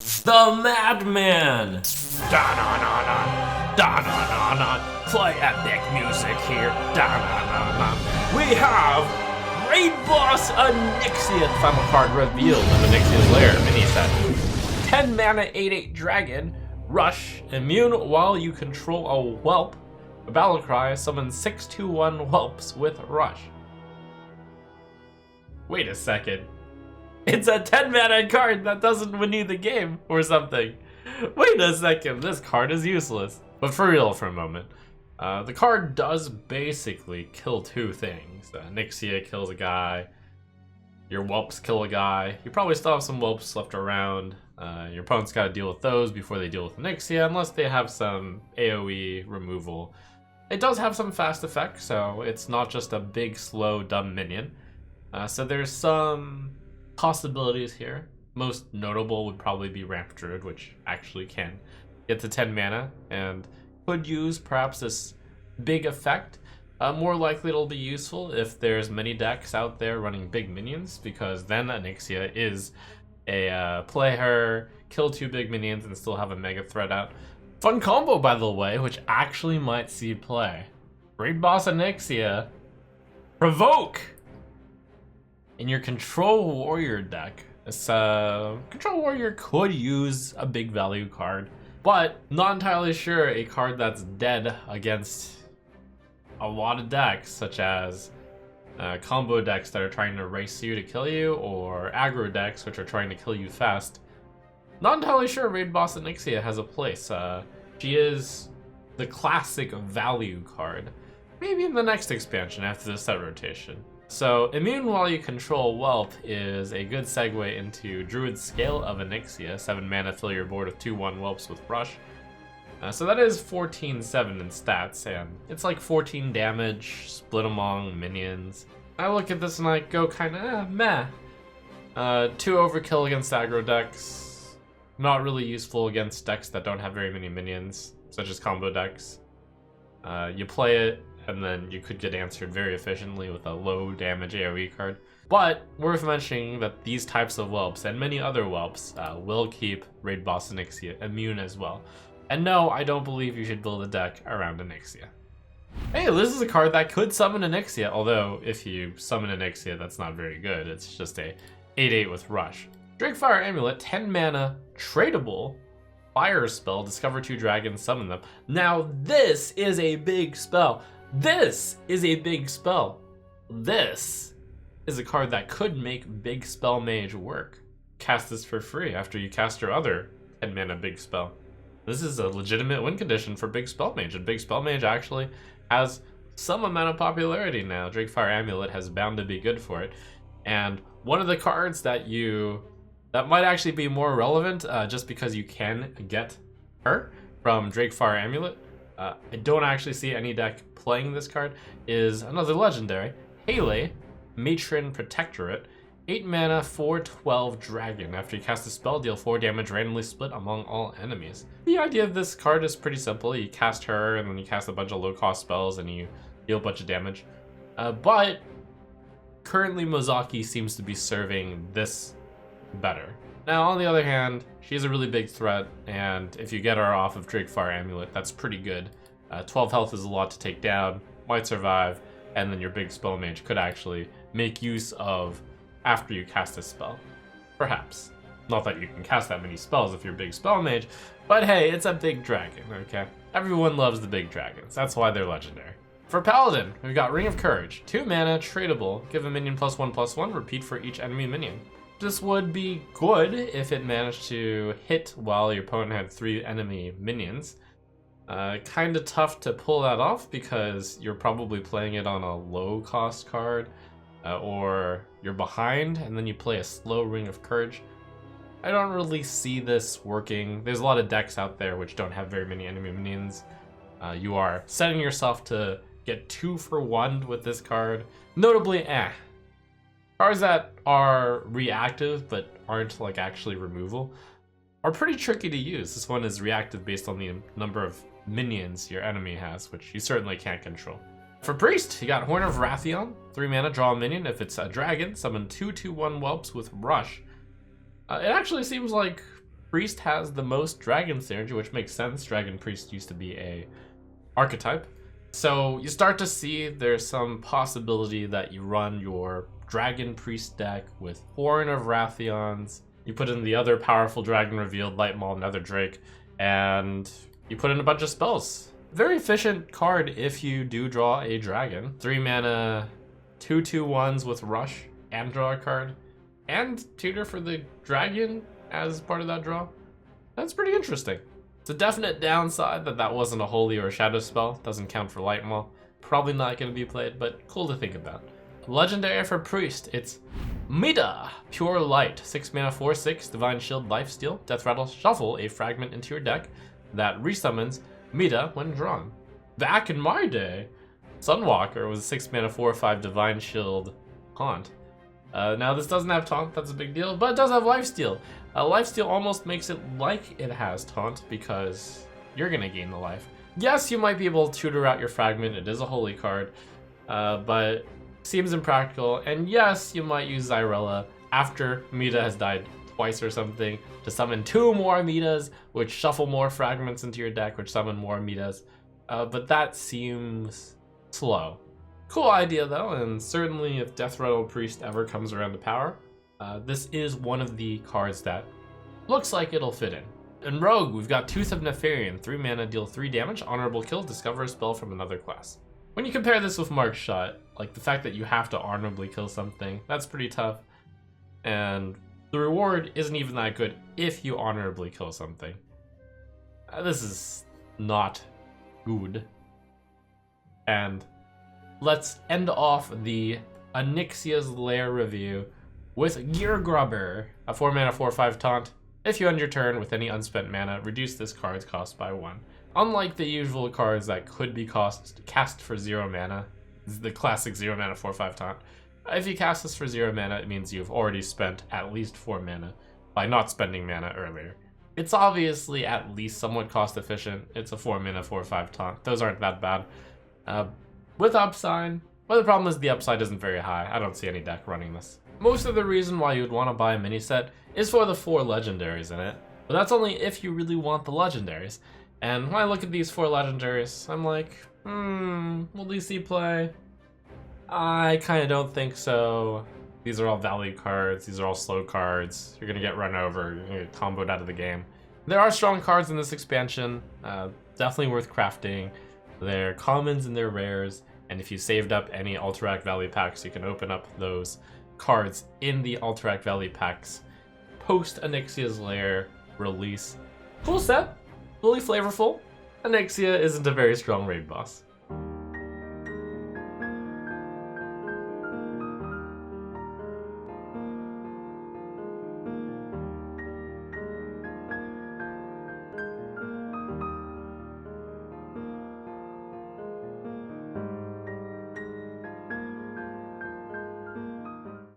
The Madman! Da-na-na-na, da-na-na-na. Play epic music here. Da-na-na-na. We have Raid Boss Onyxia, the final card revealed in Onyxia's Lair mini set. 10 mana, 8/8 dragon. Rush, immune while you control a whelp. A battle cry, summon 6/2/1 whelps with Rush. Wait a second. It's a 10 mana card that doesn't win you the game or something. Wait a second, this card is useless. But for real for a moment, the card does basically kill two things. Onyxia kills a guy, your whelps kill a guy. You probably still have some whelps left around. Your opponent's got to deal with those before they deal with Onyxia, unless they have some AoE removal. It does have some fast effects, so it's not just a big, slow, dumb minion. So there's some possibilities here. Most notable would probably be Ramp Druid, which actually can get to 10 mana and could use perhaps this big effect. More likely it'll be useful if there's many decks out there running big minions, because then Onyxia is a play her, kill two big minions, and still have a mega threat out. Fun combo, by the way, which actually might see play. Raid Boss Onyxia, Provoke! In your Control Warrior deck, this Control Warrior could use a big value card, but not entirely sure a card that's dead against a lot of decks, such as combo decks that are trying to race you to kill you, or aggro decks which are trying to kill you fast. Not entirely sure Raid Boss Onyxia has a place. She is the classic value card. Maybe in the next expansion after the set rotation. So, immune while you control whelp is a good segue into Druid's Scale of Onyxia. 7 mana, fill your board with 2/1 whelps with Rush. So that is 14/7 in stats, and it's like 14 damage split among minions. I look at this and I go kinda, meh. 2 overkill against aggro decks. Not really useful against decks that don't have very many minions, such as combo decks. You play it, and then you could get answered very efficiently with a low damage AoE card. But worth mentioning that these types of whelps and many other whelps will keep Raid Boss Onyxia immune as well. And no, I don't believe you should build a deck around Onyxia. Hey, this is a card that could summon Onyxia, although if you summon Onyxia, that's not very good. It's just a 8/8 with Rush. Drakefire Amulet, 10 mana, tradable, fire spell, discover 2 dragons, summon them. Now this is a big spell. This is a big spell. This is a card that could make Big Spell Mage work. Cast this for free after you cast your other 10 mana big spell. This is a legitimate win condition for Big Spell Mage, and Big Spell Mage actually has some amount of popularity now. Drakefire Amulet has bound to be good for it. And one of the cards that might actually be more relevant, just because you can get her from Drakefire Amulet, I don't actually see any deck playing this card, is another legendary, Hele, Matron Protectorate, 8 mana, 4/12 dragon. After you cast a spell, deal 4 damage randomly split among all enemies. The idea of this card is pretty simple. You cast her, and then you cast a bunch of low-cost spells, and you deal a bunch of damage. But currently Mozaki seems to be serving this better. Now, on the other hand, she's a really big threat, and if you get her off of Drakefire Amulet, that's pretty good. 12 health is a lot to take down, might survive, and then your Big Spell Mage could actually make use of after you cast a spell. Perhaps. Not that you can cast that many spells if you're Big Spell Mage, but hey, it's a big dragon, okay? Everyone loves the big dragons, that's why they're legendary. For Paladin, we've got Ring of Courage, 2 mana, tradable, give a minion +1/+1, repeat for each enemy minion. This would be good if it managed to hit while your opponent had 3 enemy minions. Kinda tough to pull that off because you're probably playing it on a low cost card, or you're behind and then you play a slow Ring of Courage. I don't really see this working. There's a lot of decks out there which don't have very many enemy minions. You are setting yourself to get 2 for 1 with this card. Notably, cards that are reactive but aren't like actually removal are pretty tricky to use. This one is reactive based on the number of minions your enemy has, which you certainly can't control. For Priest, you got Horn of Wrathion, 3 mana, draw a minion. If it's a dragon, summon 2/2/1 whelps with Rush. It actually seems like Priest has the most Dragon synergy, which makes sense. Dragon Priest used to be a archetype. So you start to see there's some possibility that you run your Dragon Priest deck with Horn of Rathions. You put in the other powerful Dragon Revealed, Light Maul, Nether Drake, and you put in a bunch of spells. Very efficient card if you do draw a dragon. 3 mana, 2/2/1s with Rush, and draw a card, and tutor for the dragon as part of that draw. That's pretty interesting. It's a definite downside that wasn't a holy or a shadow spell. Doesn't count for Light Maul. Probably not going to be played, but cool to think about. Legendary for Priest, it's Mida, Pure Light, 6 mana, 4/6, Divine Shield, Lifesteal, Death Rattle, shuffle a fragment into your deck that resummons Mida when drawn. Back in my day, Sunwalker was 6 mana, 4/5, Divine Shield, Haunt. Now this doesn't have Taunt, that's a big deal, but it does have Lifesteal. Lifesteal almost makes it like it has Taunt because you're gonna gain the life. Yes, you might be able to tutor out your fragment, it is a holy card, but seems impractical. And yes, you might use Xyrella after Mida has died twice or something to summon 2 more Midas, which shuffle more fragments into your deck, which summon more Midas. But that seems slow. Cool idea though, and certainly if Death Rattle Priest ever comes around to power, this is one of the cards that looks like it'll fit in. In Rogue, we've got Tooth of Nefarian, 3 mana, deal 3 damage, honorable kill, discover a spell from another class. When you compare this with Mark Shot, like the fact that you have to honorably kill something, that's pretty tough. And the reward isn't even that good if you honorably kill something. This is not good. And let's end off the Onyxia's Lair review with Gear Grubber, a 4 mana 4/5 taunt. If you end your turn with any unspent mana, reduce this card's cost by 1. Unlike the usual cards that could be cast for 0 mana, this is the classic 0 mana 4/5 taunt. If you cast this for 0 mana, it means you've already spent at least 4 mana by not spending mana earlier. It's obviously at least somewhat cost efficient. It's a 4 mana 4/5 taunt. Those aren't that bad. With upside, well, the problem is the upside isn't very high. I don't see any deck running this. Most of the reason why you would want to buy a mini set is for the 4 legendaries in it, but that's only if you really want the legendaries. And when I look at these 4 legendaries, I'm like, will these see play? I kind of don't think so. These are all value cards, these are all slow cards. You're gonna get run over, you're gonna get comboed out of the game. There are strong cards in this expansion, definitely worth crafting. They're commons and they're rares, and if you saved up any Alterac Valley packs, you can open up those cards in the Alterac Valley packs post Onyxia's Lair release. Cool set, really flavorful. Onyxia isn't a very strong raid boss.